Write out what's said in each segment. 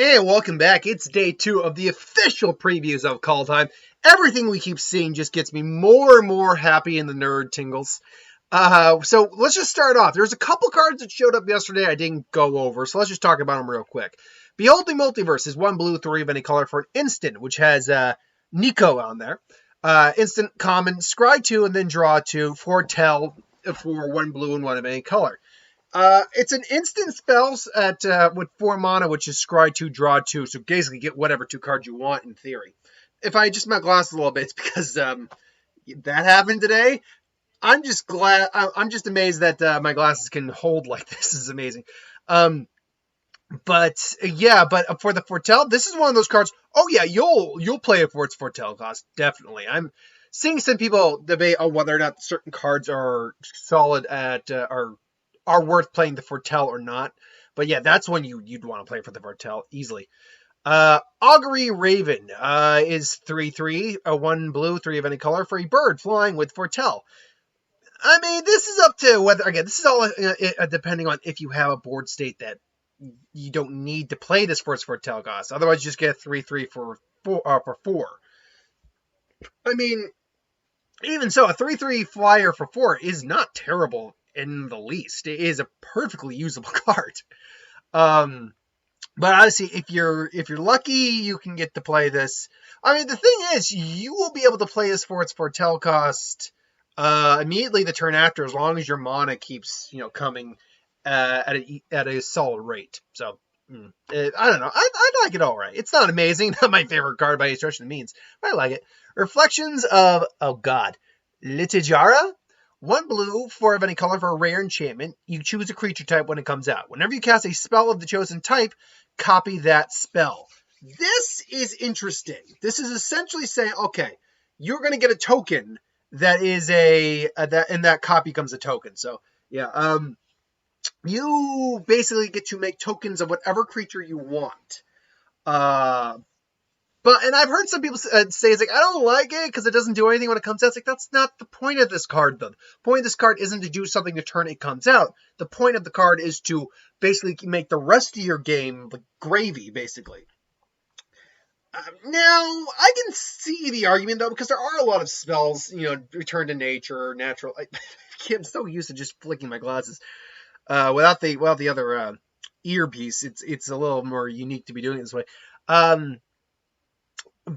And welcome back. It's day 2 of the official previews of Kaldheim. Everything we keep seeing just gets me more and more happy in the nerd tingles. So let's just start off. There's a couple cards that showed up yesterday I didn't go over, so let's just talk about them real quick. Behold the Multiverse is 1 blue, 3 of any color for an instant, which has Nico on there. Instant common, scry 2 and then draw 2, foretell for 1 blue and 1 of any color. It's an instant spells at with 4 mana, which is scry 2, draw 2. So basically get whatever 2 cards you want in theory. If I adjust my glasses a little bit, it's because that happened today. I'm just glad. I'm just amazed that my glasses can hold like this. This is amazing. But for the foretell, this is one of those cards. Oh yeah, you'll play it for its foretell cost, definitely. I'm seeing some people debate on whether or not certain cards are solid at are worth playing the foretell or not. But yeah, that's one you'd want to play for the foretell easily. Augury Raven is 3/3, a 1 blue, 3 of any color for a bird flying with foretell. I mean, this is up to whether, again, this is all depending on if you have a board state that you don't need to play this for its foretell cost. Otherwise, you just get 3/3 for 4. I mean, even so, a 3/3 flyer for 4 is not terrible in the least. It is a perfectly usable card. But honestly, if you're lucky, you can get to play this. I mean, the thing is, you will be able to play this for its foretell cost immediately the turn after, as long as your mana keeps coming at a solid rate. So I don't know. I like it all right. It's not amazing. Not my favorite card by any stretch of the means, but I like it. Reflections of Litigara. 1 blue, 4 of any color for a rare enchantment. You choose a creature type when it comes out. Whenever you cast a spell of the chosen type, copy that spell. This is interesting. This is essentially saying, okay, you're going to get a token that is and that copy comes a token. So yeah, you basically get to make tokens of whatever creature you want. And I've heard some people say, it's like, I don't like it because it doesn't do anything when it comes out. It's like, that's not the point of this card, though. The point of this card isn't to do something the turn it comes out. The point of the card is to basically make the rest of your game like gravy, basically. Now, I can see the argument, though, because there are a lot of spells, return to nature, natural. I'm so used to just flicking my glasses. Without the other earpiece, it's a little more unique to be doing it this way.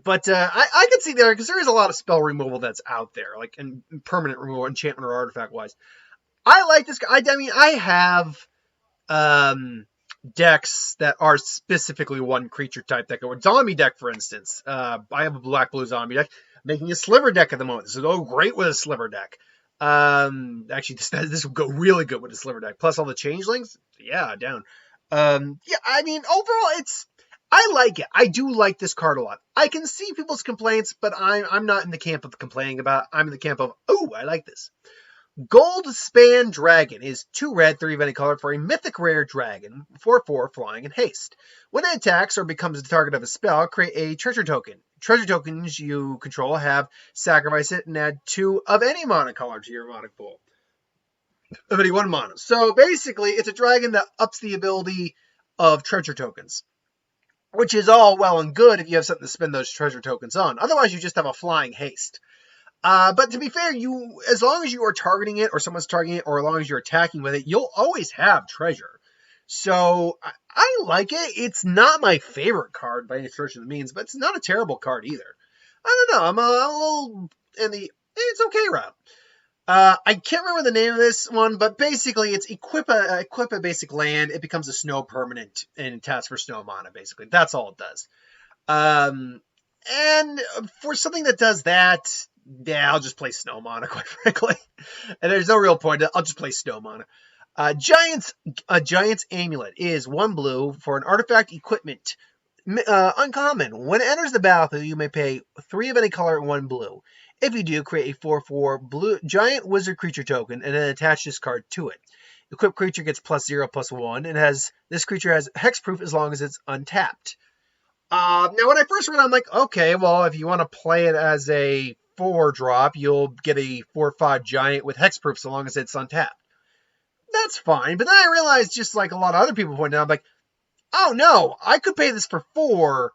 But I can see there, because there is a lot of spell removal that's out there, like in permanent removal, enchantment or artifact wise. I like this. I mean, I have decks that are specifically one creature type that go. A zombie deck, for instance. I have a black-blue zombie deck. Making a sliver deck at the moment. This would go great with a sliver deck. Actually, this would go really good with a sliver deck. Plus all the changelings. Yeah, down. Yeah, I mean, overall, I like it. I do like this card a lot. I can see people's complaints, but I'm not in the camp of complaining about it. I'm in the camp of, I like this. Gold Span Dragon is 2 red, 3 of any color for a mythic rare dragon, 4/4 flying and haste. When it attacks or becomes the target of a spell, create a treasure token. Treasure tokens you control have sacrifice it and add 2 of any mana color to your mana pool. Of any 1 mana. So basically, it's a dragon that ups the ability of treasure tokens. Which is all well and good if you have something to spend those treasure tokens on. Otherwise, you just have a flying haste. But to be fair, as long as you are targeting it, or someone's targeting it, or as long as you're attacking with it, you'll always have treasure. So, I like it. It's not my favorite card by any stretch of the means, but it's not a terrible card either. I don't know. I'm a little in the it's okay route. I can't remember the name of this one, but basically it's equip a basic land. It becomes a snow permanent and it taps for snow mana, basically. That's all it does. And for something that does that, yeah, I'll just play snow mana, quite frankly. And there's no real point. I'll just play snow mana. Giant's Amulet is 1 blue for an artifact equipment. Uncommon. When it enters the battlefield, you may pay 3 of any color and 1 blue. If you do, create a 4/4 blue giant wizard creature token and then attach this card to it. Equipped creature gets +0/+1 and this creature has hexproof as long as it's untapped. Now, when I first read it, I'm like, okay, well, if you want to play it as a 4-drop, you'll get a 4/5 giant with hexproof so long as it's untapped. That's fine, but then I realized, just like a lot of other people pointed out, I'm like, oh no, I could pay this for 4,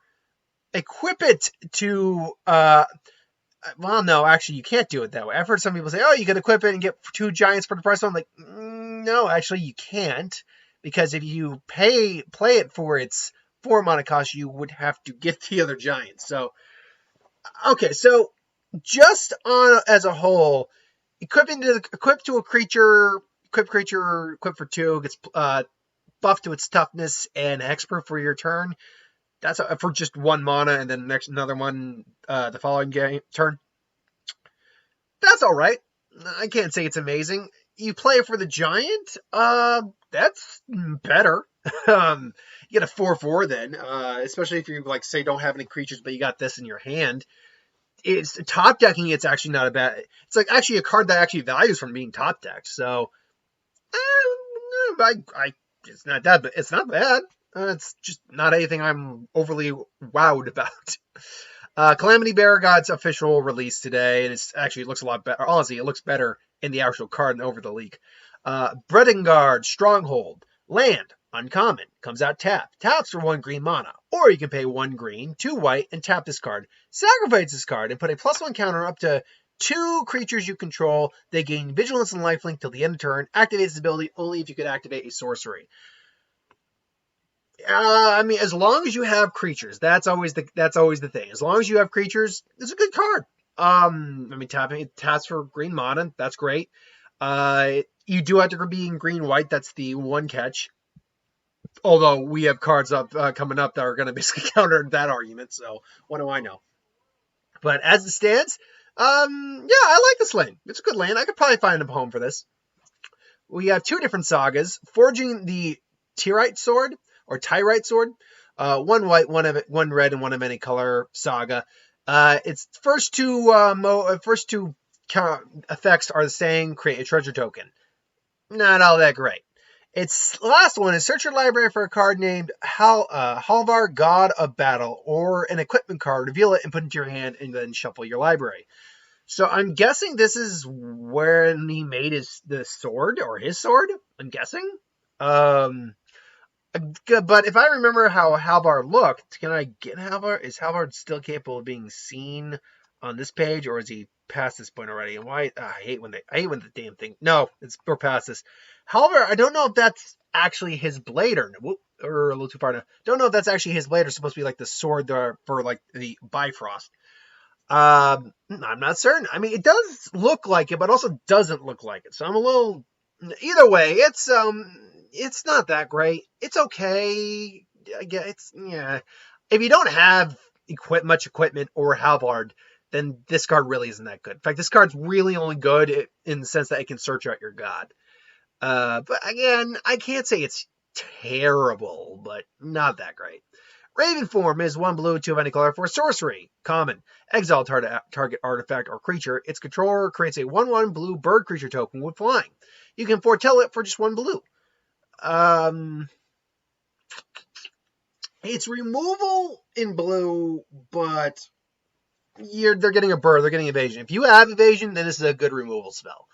equip it to, well, no, actually, you can't do it that way. I've heard some people say, oh, you can equip it and get 2 giants for the price. I'm like, no, actually, you can't. Because if you play it for its 4 mana cost, you would have to get the other giants. So, okay, so just on as a whole, equip to a creature, equip for 2, gets buffed to its toughness and hexproof for your turn. That's for just 1 mana, and then another one the following turn. That's all right. I can't say it's amazing. You play it for the giant. That's better. You get a 4/4 then, especially if you like say don't have any creatures, but you got this in your hand. It's top decking. It's actually not a bad. It's like actually a card that actually values from being top decked. So, it's not that, but it's not bad. It's just not anything I'm overly wowed about. Calamity Bearer got its official release today, and it looks a lot better. Honestly, it looks better in the actual card than over the leak. Bredengard Stronghold. Land. Uncommon. Comes out tapped. Taps for 1 green mana. Or you can pay 1 green, 2 white, and tap this card. Sacrifice this card and put a +1 counter up to 2 creatures you control. They gain vigilance and lifelink till the end of turn. Activates this ability only if you could activate a sorcery. I mean, as long as you have creatures, that's always the thing. As long as you have creatures, it's a good card. I mean, it taps for green mana. That's great. You do have to be in green-white. That's the one catch. Although we have cards coming up that are going to basically counter that argument. So what do I know? But as it stands, yeah, I like this lane. It's a good lane. I could probably find a home for this. We have 2 different sagas. Forging the Tyrite Sword, or Tyrite Sword. 1 white, 1 red, and 1 of any color saga. Its first two effects are the same. Create a treasure token. Not all that great. Its last one is search your library for a card named Halvar, God of Battle, or an equipment card. Reveal it and put it into your hand, and then shuffle your library. So I'm guessing this is when he made his sword. I'm guessing. But if I remember how Halvar looked, can I get Halvar? Is Halvar still capable of being seen on this page, or is he past this point already? And why? I hate when the damn thing. No, we're past this. Halvar, I don't know if that's actually his blade or a little too far now. Don't know if that's actually his blade or supposed to be like the sword for like the Bifrost. I'm not certain. I mean, it does look like it, but also doesn't look like it. So I'm a little. Either way, it's not that great. It's okay. Yeah. If you don't have much equipment or Halvard, then this card really isn't that good. In fact, this card's really only good in the sense that it can search out your god. But again, I can't say it's terrible, but not that great. Raven form is 1 blue, 2 of any color for sorcery. Common. Exile target artifact or creature. Its controller creates a 1/1 blue bird creature token with flying. You can foretell it for just 1 blue. It's removal in blue, but they're getting a bird. They're getting evasion. If you have evasion, then this is a good removal spell.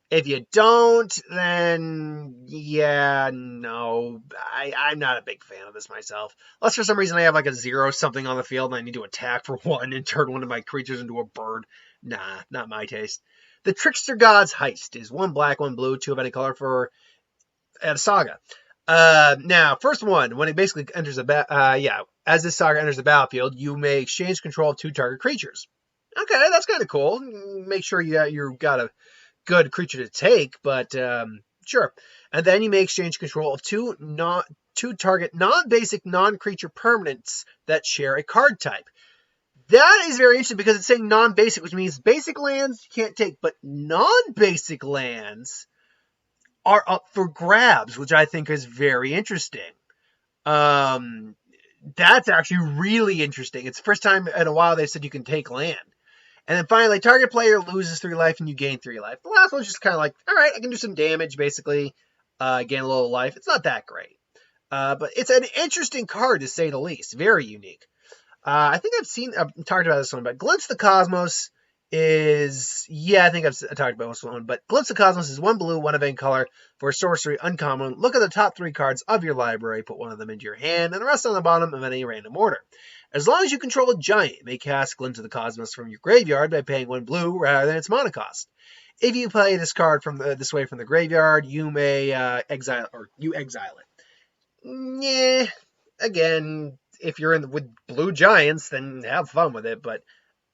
If you don't, then yeah, no. I'm not a big fan of this myself. Unless for some reason I have like a 0 something on the field and I need to attack for 1 and turn one of my creatures into a bird. Nah, not my taste. The Trickster God's Heist is 1 black, 1 blue, 2 of any color for a saga. Now, first one, when it basically enters as this saga enters the battlefield, you may exchange control of 2 target creatures. Okay, that's kind of cool. Make sure you've got a good creature to take, but sure. And then you may exchange control of 2 target non-basic non-creature permanents that share a card type. That is very interesting because it's saying non-basic, which means basic lands you can't take, but non-basic lands are up for grabs, which I think is very interesting. That's actually really interesting. It's the first time in a while they said you can take land. And then finally, target player loses 3 life and you gain 3 life. The last one's just kind of like, all right, I can do some damage, basically, gain a little life. It's not that great. But it's an interesting card, to say the least. Very unique. I think I've talked about this one, but Glimpse the Cosmos is, I think I've talked about this one, but Glimpse the Cosmos is 1 blue, 1 of any color For sorcery uncommon, look at the top 3 cards of your library, put one of them into your hand, and the rest on the bottom of any random order. As long as you control a giant, you may cast Glint of the Cosmos from your graveyard by paying 1 blue rather than its mana cost. If you play this card from this way from the graveyard, you may exile it. Yeah, again, if you're with blue giants, then have fun with it, but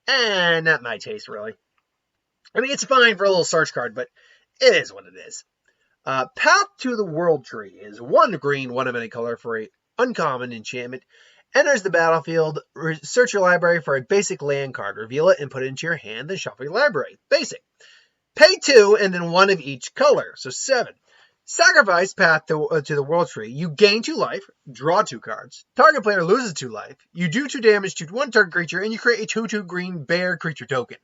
not my taste, really. I mean, it's fine for a little search card, but it is what it is. Path to the World Tree is 1 green, 1 of any color for a uncommon enchantment. Enters the battlefield, search your library for a basic land card, reveal it, and put it into your hand, then shuffle your library. Basic. Pay 2, and then 1 of each color, so 7. Sacrifice Path to the World Tree. You gain 2 life, draw 2 cards. Target player loses 2 life. You do 2 damage to 1 target creature, and you create a 2/2 green bear creature token.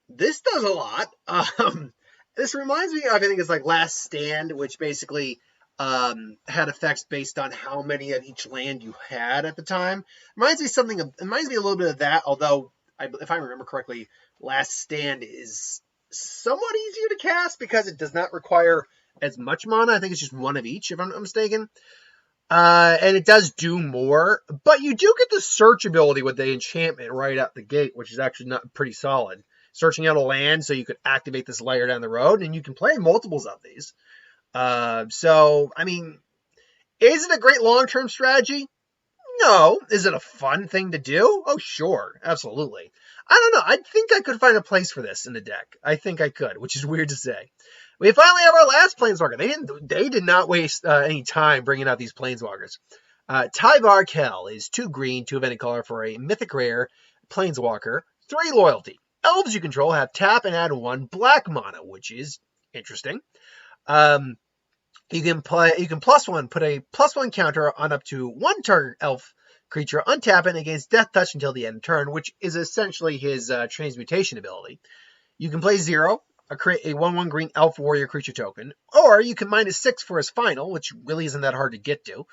This does a lot. This reminds me of, I think it's like Last Stand, which basically had effects based on how many of each land you had at the time. Reminds me a little bit of that, although, if I remember correctly, Last Stand is somewhat easier to cast because it does not require as much mana. I think it's just 1 of each, if I'm not mistaken. And it does do more, but you do get the search ability with the enchantment right out the gate, which is actually not pretty solid. Searching out a land so you could activate this layer down the road, and you can play multiples of these. So, I mean, is it a great long-term strategy? No. Is it a fun thing to do? Oh, sure. Absolutely. I don't know. I think I could find a place for this in the deck. I think I could, which is weird to say. We finally have our last Planeswalker. They did not waste any time bringing out these Planeswalkers. Tyvar Kell is 2 green, 2 of any color for a mythic rare Planeswalker, 3 loyalty. Elves you control have tap and add 1 black mana, which is interesting. You can +1, put a +1 counter on up to 1 target elf creature, untap it against Death Touch until the end of turn, which is essentially his transmutation ability. You can play 0, create a 1/1 green elf warrior creature token, or you can -6 for his final, which really isn't that hard to get to.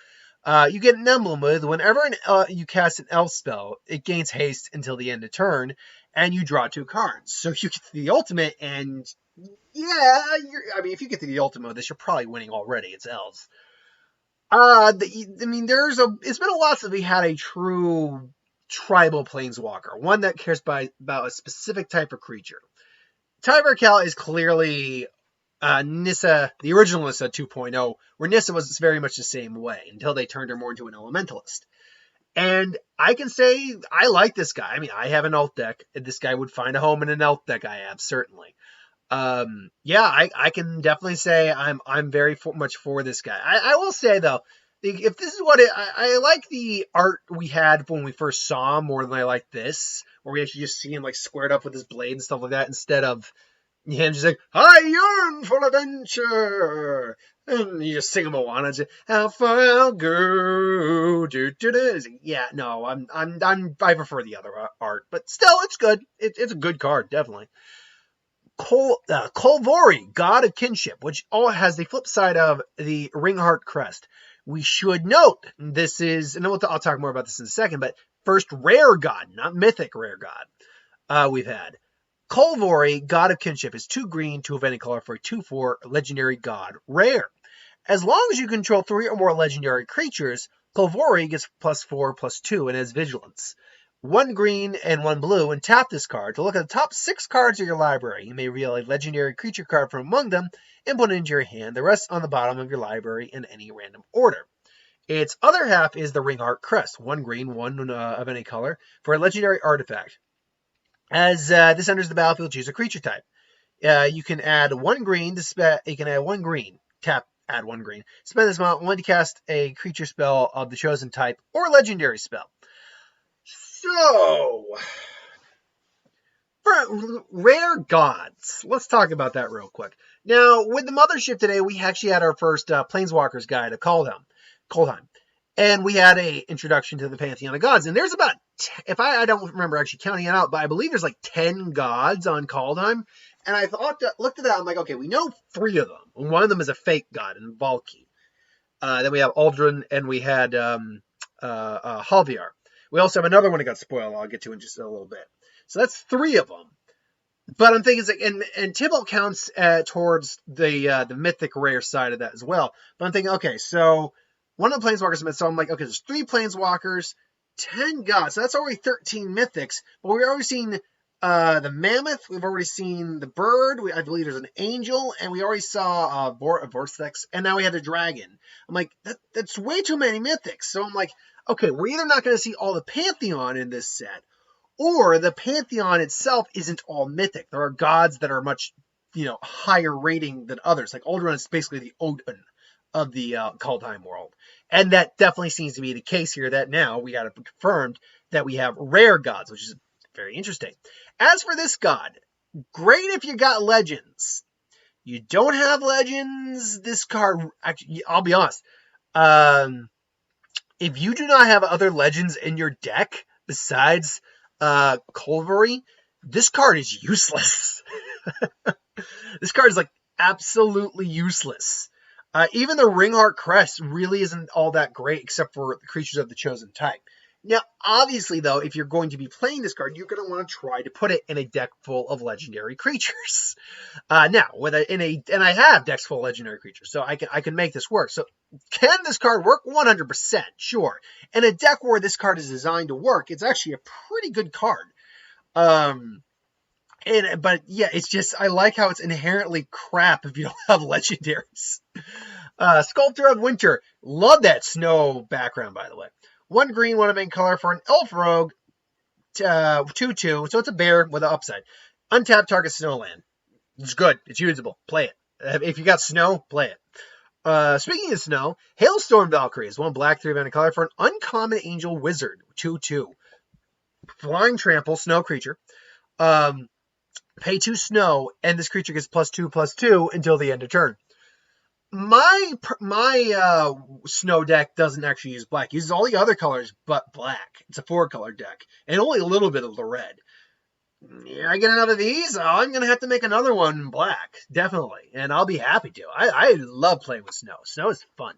You get an emblem with whenever you cast an elf spell, it gains haste until the end of turn, and you draw 2 cards. So you get to the ultimate, and yeah, if you get to the ultimate of this, you're probably winning already. It's elves. It's been a while since we had a true tribal planeswalker, one that cares about a specific type of creature. Tyvar Kell is clearly Nissa, the original Nissa 2.0, where Nissa was very much the same way until they turned her more into an elementalist. And I can say I like this guy. I mean, I have an elf deck, and this guy would find a home in an elf deck I have, certainly. I can definitely say I'm very much for this guy. I will say, though, if this is what I like the art we had when we first saw him more than I like this, where we actually just see him like squared up with his blade and stuff like that, instead of him just like, I yearn for adventure, and you just sing him a Moana, how far I'll go, yeah, no, I prefer the other art, but still, it's good. It's a good card, definitely. Kolvori, God of Kinship, which all has the flip side of the Ringheart Crest. We should note, this is, and I'll talk more about this in a second, but first rare god, not mythic rare god, we've had. Kolvori, God of Kinship, is 2 green, 2 of any color for a 2/4 legendary god rare. As long as you control 3 or more legendary creatures, Kolvori gets +4/+2 and has vigilance. 1 green and 1 blue, and tap this card to look at the top 6 cards of your library. You may reveal a legendary creature card from among them and put it into your hand. The rest on the bottom of your library in any random order. Its other half is the Ringheart Crest. 1 green, 1 of any color for a legendary artifact. As this enters the battlefield, choose a creature type. You can add 1 green. You can add 1 green. Tap, add 1 green. Spend this amount only to cast a creature spell of the chosen type or legendary spell. So, for rare gods, let's talk about that real quick. Now, with the mothership today, we actually had our first Planeswalkers guide of Kaldheim. And we had an introduction to the Pantheon of Gods. And there's about, I don't remember actually counting it out, but I believe there's like 10 gods on Kaldheim. And I looked at that, I'm like, okay, we know 3 of them. And one of them is a fake god in Valky. Then we have Aldrin, and we had halvar. We also have another one that got spoiled I'll get to in just a little bit. So that's 3 of them. But I'm thinking, it's like, and Tybalt counts towards the mythic rare side of that as well. But I'm thinking, okay, so one of the planeswalkers, so I'm like, okay, there's 3 planeswalkers, 10 gods, so that's already 13 mythics. But we've already seen the mammoth, we've already seen the bird, I believe there's an angel, and we already saw a vortex, and now we had a dragon. I'm like, that's way too many mythics. So I'm like, okay, we're either not going to see all the Pantheon in this set, or the Pantheon itself isn't all mythic. There are gods that are much, higher rating than others. Like Alderaan is basically the Odin of the Kaldheim world. And that definitely seems to be the case here, that now we got it confirmed that we have rare gods, which is very interesting. As for this god, great if you got legends. You don't have legends, this card, actually, I'll be honest. If you do not have other legends in your deck besides kolvori, this card is useless. This card is like absolutely useless. Even the Ringheart Crest really isn't all that great, except for the creatures of the chosen type. Now, obviously, though, if you're going to be playing this card, you're going to want to try to put it in a deck full of legendary creatures. Now, and I have decks full of legendary creatures, so I can make this work. So, can this card work? 100%, sure. In a deck where this card is designed to work, it's actually a pretty good card. But yeah, it's just, I like how it's inherently crap if you don't have legendaries. Sculptor of Winter, love that snow background, by the way. 1 green, 1 main color for an elf rogue, 2/2, so it's a bear with an upside. Untap target snowland. It's good. It's usable. Play it. If you got snow, play it. Speaking of snow, Hailstorm Valkyrie is 1 black, 3 mana color for an uncommon angel wizard, 2/2. Flying trample, snow creature. Pay 2 snow, and this creature gets +2/+2 until the end of turn. My snow deck doesn't actually use black. It uses all the other colors but black. It's a 4-color deck, and only a little bit of the red. Yeah, I get another of these, I'm going to have to make another one in black, definitely, and I'll be happy to. I love playing with snow. Snow is fun.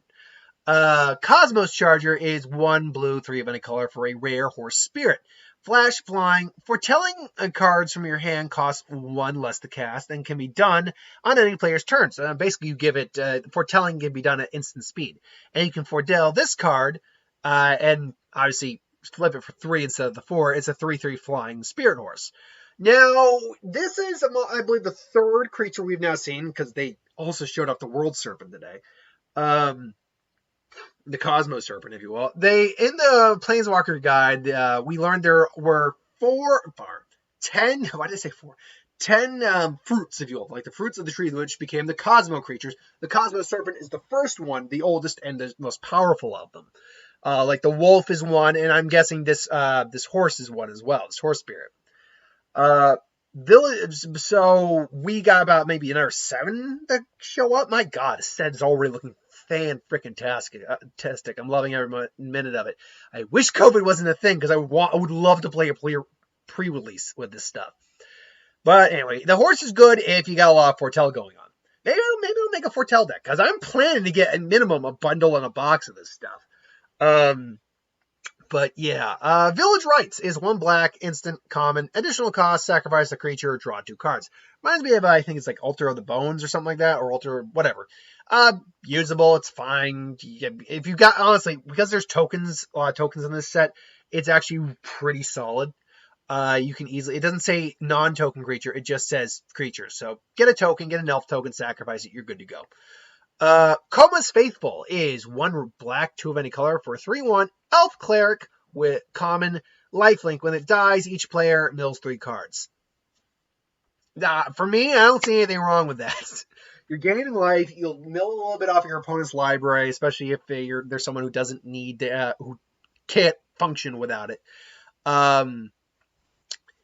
Cosmos Charger is 1 blue, 3 of any color for a rare horse spirit. Flash flying, foretelling cards from your hand costs 1 less to cast and can be done on any player's turn. So basically you give it, foretelling can be done at instant speed. And you can foretell this card, and obviously flip it for 3 instead of the 4. It's a 3/3 flying spirit horse. Now, this is, I believe, the 3rd creature we've now seen, because they also showed off the World Serpent today. The COSMO Serpent, if you will. In the Planeswalker guide, we learned there were 10, why did I say 4? 10 fruits, if you will, like the fruits of the tree, which became the Cosmo creatures. The COSMO Serpent is the first one, the oldest and the most powerful of them. Like the wolf is one, and I'm guessing this horse is one as well, this horse spirit. So we got about maybe another 7 that show up. My God, this set is already looking fan-freaking-tastic. I'm loving every minute of it. I wish COVID wasn't a thing, because I would love to play a pre-release with this stuff. But anyway, the horse is good if you got a lot of foretell going on. Maybe I'll make a foretell deck, because I'm planning to get at minimum a bundle and a box of this stuff. But yeah, Village Rites is 1 black, instant, common, additional cost, sacrifice a creature, or draw 2 cards. Reminds me of, I think it's like Altar of the Bones or something like that, or Altar, whatever. Usable, it's fine. If you got, honestly, because there's a lot of tokens in this set, it's actually pretty solid. You can easily, it doesn't say non-token creature, it just says creature. So get a token, get an elf token, sacrifice it, you're good to go. Koma's Faithful is 1 black, 2 of any color for a 3/1 elf cleric with common lifelink. When it dies, each player mills 3 cards. For me, I don't see anything wrong with that. You're gaining life. You'll mill a little bit off your opponent's library, especially if there's someone who doesn't need who can't function without it. Yeah,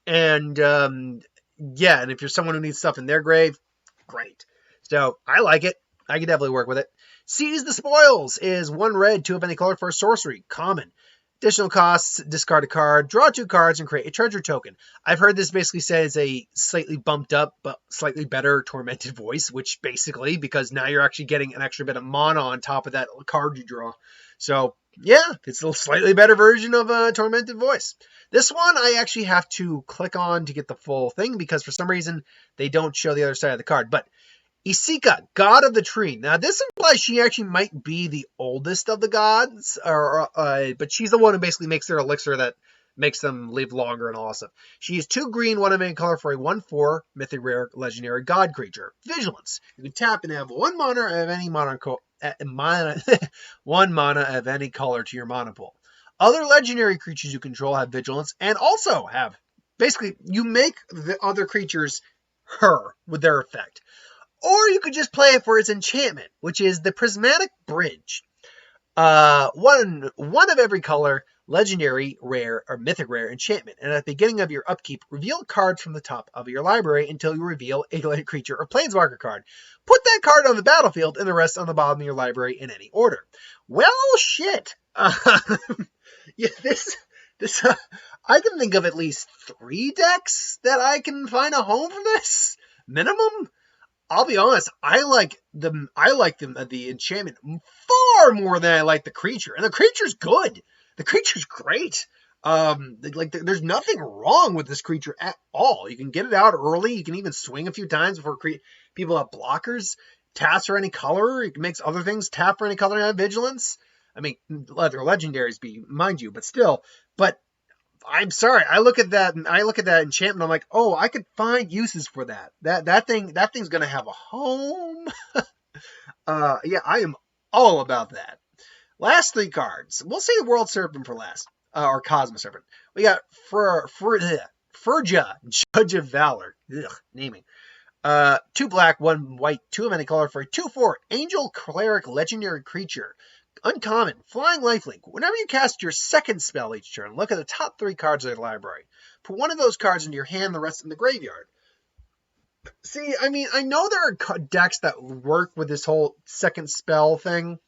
and if you're someone who needs stuff in their grave, great. So I like it. I can definitely work with it. Seize the Spoils is 1 red, 2 of any color for a sorcery, common. Additional costs, discard a card, draw 2 cards, and create a treasure token. I've heard this basically says a slightly bumped up, but slightly better Tormented Voice, which basically, because now you're actually getting an extra bit of mana on top of that card you draw. So yeah, it's a slightly better version of a Tormented Voice. This one I actually have to click on to get the full thing because for some reason they don't show the other side of the card. But Isika, god of the tree. Now this implies she actually might be the oldest of the gods, but she's the one who basically makes their elixir that makes them live longer and all that stuff. She is 2 green, 1 of any color for a 1/4 mythic rare legendary god creature. Vigilance. You can tap and have 1 mana of any one mana of any color to your mana pool. Other legendary creatures you control have vigilance and also have, basically, you make the other creatures her with their effect. Or you could just play it for its enchantment, which is the Prismatic Bridge. One of every color, legendary, rare, or mythic rare enchantment. And at the beginning of your upkeep, reveal cards from the top of your library until you reveal a land creature or planeswalker card. Put that card on the battlefield and the rest on the bottom of your library in any order. Well, shit. Yeah, I can think of at least 3 decks that I can find a home for this minimum. I'll be honest, I like the enchantment far more than I like the creature, and the creature's good. The creature's great. There's nothing wrong with this creature at all. You can get it out early. You can even swing a few times before people have blockers. Taps for any color. It makes other things tap for any color and have vigilance. I mean, let their legendaries be, mind you, but still. But I'm sorry, I look at that enchantment, I'm like, oh, I could find uses for that. That thing's gonna have a home. Yeah, I am all about that. Last 3 cards. We'll say the World Serpent for last. Or COSMO Serpent. We got Furja, Judge of Valor. Ugh, naming. 2 black, 1 white, 2 of any color for a 2/4 Angel Cleric legendary creature. Uncommon, flying lifelink. Whenever you cast your second spell each turn, look at the top 3 cards of your library. Put 1 of those cards into your hand, the rest in the graveyard. See, I mean, I know there are decks that work with this whole second spell thing.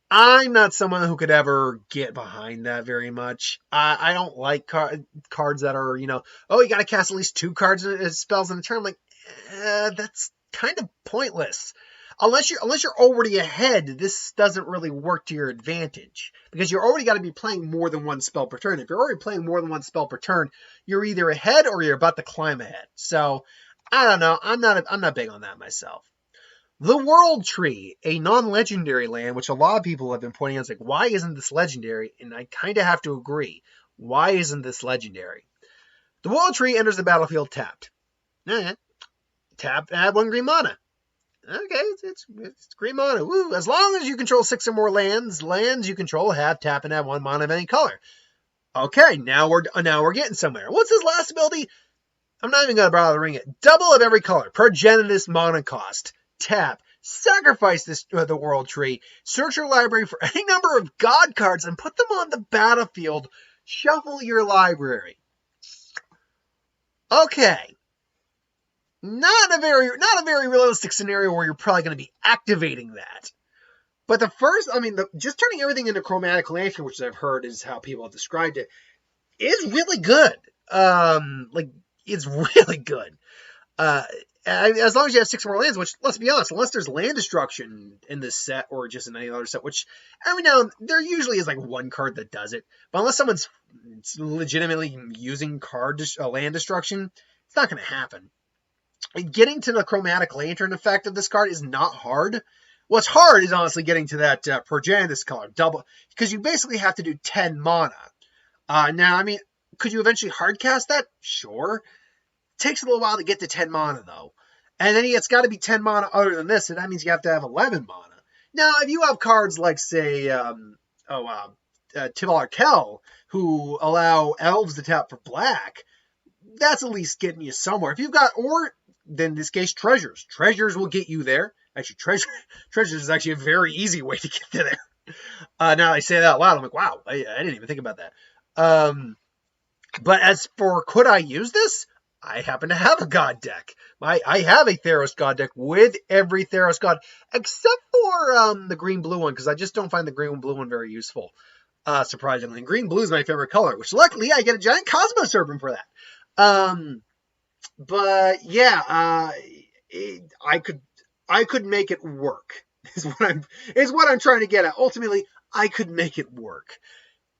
I'm not someone who could ever get behind that very much. I don't like cards that are, you got to cast at least 2 cards as spells in a turn. I'm like, that's kind of pointless. Unless you're already ahead, this doesn't really work to your advantage because you're already got to be playing more than 1 spell per turn. If you're already playing more than 1 spell per turn, you're either ahead or you're about to climb ahead. So I don't know. I'm not big on that myself. The World Tree, a non-legendary land, which a lot of people have been pointing out, it's like, why isn't this legendary? And I kind of have to agree. Why isn't this legendary? The World Tree enters the battlefield tapped. Tap, add 1 green mana. Okay, it's green mana. Woo. As long as you control 6 or more lands you control have tap and add 1 mana of any color. Okay, now we're getting somewhere. What's his last ability? I'm not even gonna bother ring it. Double of every color. Progenitus mana cost. Tap. Sacrifice the World Tree. Search your library for any number of god cards and put them on the battlefield. Shuffle your library. Okay. Not a very realistic scenario where you're probably going to be activating that. But just turning everything into Chromatic Lantern, which I've heard is how people have described it, is really good. It's really good. As long as you have 6 more lands, which, let's be honest, unless there's land destruction in this set or just in any other set, which every now and then, there usually is like 1 card that does it. But unless someone's legitimately using land destruction, it's not going to happen. Getting to the Chromatic Lantern effect of this card is not hard. What's hard is honestly getting to that Progenitus color, double, because you basically have to do 10 mana. Now, I mean, could you eventually hardcast that? Sure. It takes a little while to get to 10 mana, though. And then it's got to be 10 mana other than this, and that means you have to have 11 mana. Now, if you have cards like, say, Tibalar Kell, who allow elves to tap for black, that's at least getting you somewhere. If you've got, then in this case, treasures. Treasures will get you there. Actually, treasures is actually a very easy way to get to there. Now I say that out loud, I'm like, wow, I didn't even think about that. But as for could I use this? I happen to have a god deck. I have a Theros god deck with every Theros god, except for the green-blue one, because I just don't find the green-blue one very useful, surprisingly. And green-blue is my favorite color, which luckily I get a giant COSMO Serpent for that. But yeah, I could make it work. Is what I'm trying to get at. Ultimately, I could make it work.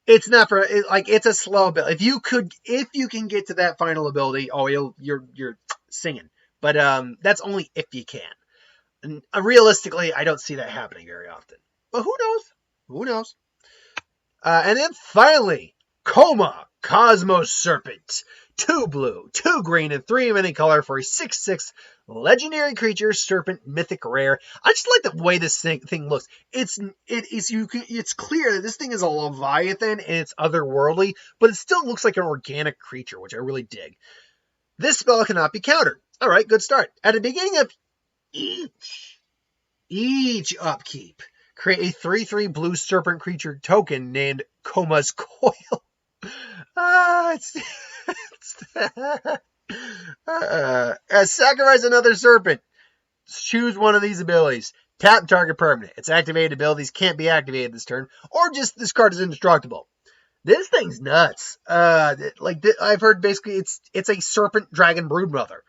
It's not for it's a slow build. If you can get to that final ability, you're singing. But that's only if you can. And realistically, I don't see that happening very often. But who knows? Who knows? And then finally, COSMO SERPENT. 2 blue, 2 green, and 3 many color for a 6/6 legendary creature, serpent, mythic rare. I just like the way this thing looks. It's clear that this thing is a Leviathan and it's otherworldly, but it still looks like an organic creature, which I really dig. This spell cannot be countered. All right, good start. At the beginning of each upkeep, create a 3/3 blue serpent creature token named Koma's Coil. Sacrifice another serpent. Choose one of these abilities. Tap target permanent. Its activated abilities can't be activated this turn, or just this card is indestructible. This thing's nuts. I've heard basically it's a serpent dragon broodmother.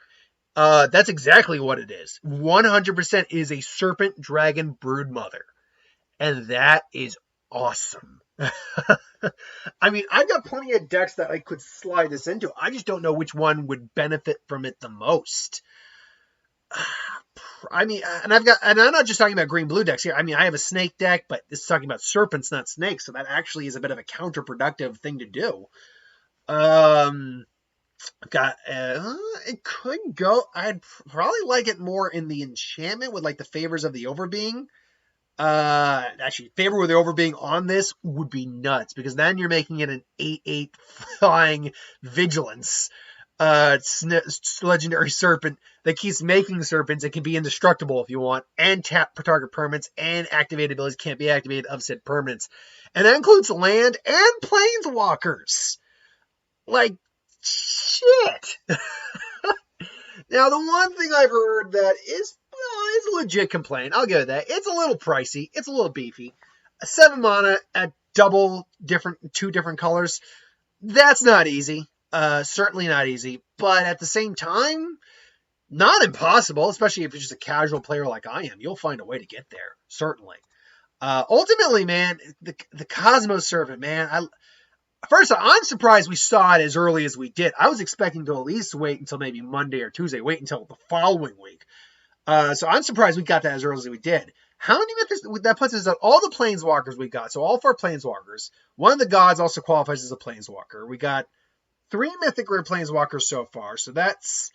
That's exactly what it is. 100% is a serpent dragon broodmother, and that is awesome. I mean, I've got plenty of decks that I could slide this into. I just don't know which one would benefit from it the most. I mean, and I'm not just talking about green-blue decks here. I mean, I have a snake deck, but this is talking about serpents, not snakes, so that actually is a bit of a counterproductive thing to do. It could go. I'd probably like it more in the enchantment with like the favors of the overbeing. Actually, favor with the overbeing on this would be nuts, because then you're making it an 8/8 flying vigilance legendary serpent that keeps making serpents. It can be indestructible if you want, and tap per target permanents, and activated abilities can't be activated of said permanents. And that includes land and planeswalkers. Like, shit. Now, the one thing I've heard that is a legit complaint, I'll give it that. It's a little pricey. It's a little beefy. 7 mana at two different colors. That's not easy. Certainly not easy. But at the same time, not impossible, especially if you're just a casual player like I am. You'll find a way to get there. Certainly. Ultimately, man, the COSMO Serpent, man, first of all, I'm surprised we saw it as early as we did. I was expecting to at least wait until maybe Monday or Tuesday, wait until the following week. So I'm surprised we got that as early as we did. How many mythics? That puts us at all the planeswalkers we got. So all 4 planeswalkers. One of the gods also qualifies as a planeswalker. We got 3 mythic rare planeswalkers so far. So that's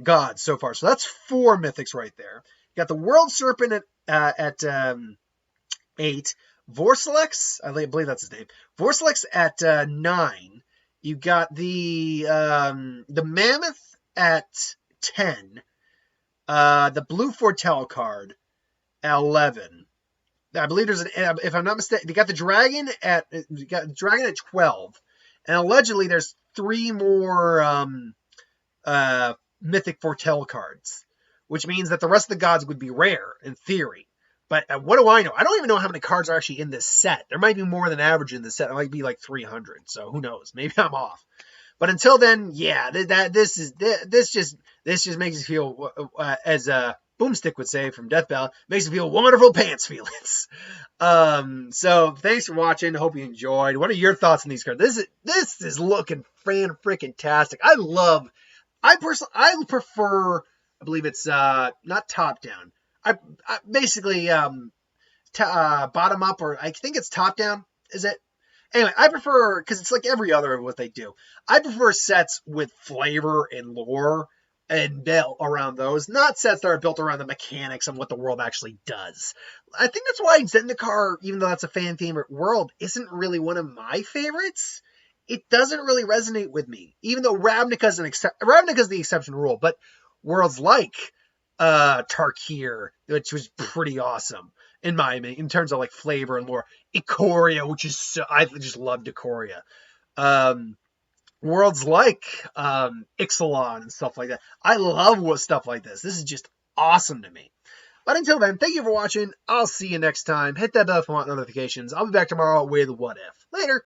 gods so far. So that's 4 mythics right there. You got the World Serpent at 8. Vorsilex, I believe that's his name. Vorsilex at 9. You got the Mammoth at 10. The blue foretell card at 11. I believe there's if I'm not mistaken, you got the dragon at 12, and allegedly there's 3 more mythic foretell cards, which means that the rest of the gods would be rare in theory. But what do I know? I don't even know how many cards are actually in this set. There might be more than average in this set. It might be like 300. So who knows? Maybe I'm off. But until then, yeah, this just makes you feel, as Boomstick would say from Death Bell, makes you feel wonderful pants feelings. So thanks for watching. Hope you enjoyed. What are your thoughts on these cards? This is looking fan-freaking-tastic. I prefer, I believe it's not top down. I basically bottom up, or I think it's top down. Is it? Anyway, I prefer, because it's like every other of what they do. I prefer sets with flavor and lore and built around those, not sets that are built around the mechanics and what the world actually does. I think that's why Zendikar, even though that's a fan favorite world, isn't really one of my favorites. It doesn't really resonate with me, even though Ravnica is the exception rule. But worlds like Tarkir, which was pretty awesome in my opinion, in terms of like flavor and lore. Ikoria, which is I just loved Ikoria. Worlds like Ixalan and stuff like that. I love stuff like this. This is just awesome to me. But until then, thank you for watching. I'll see you next time. Hit that bell if you want notifications. I'll be back tomorrow with What If. Later.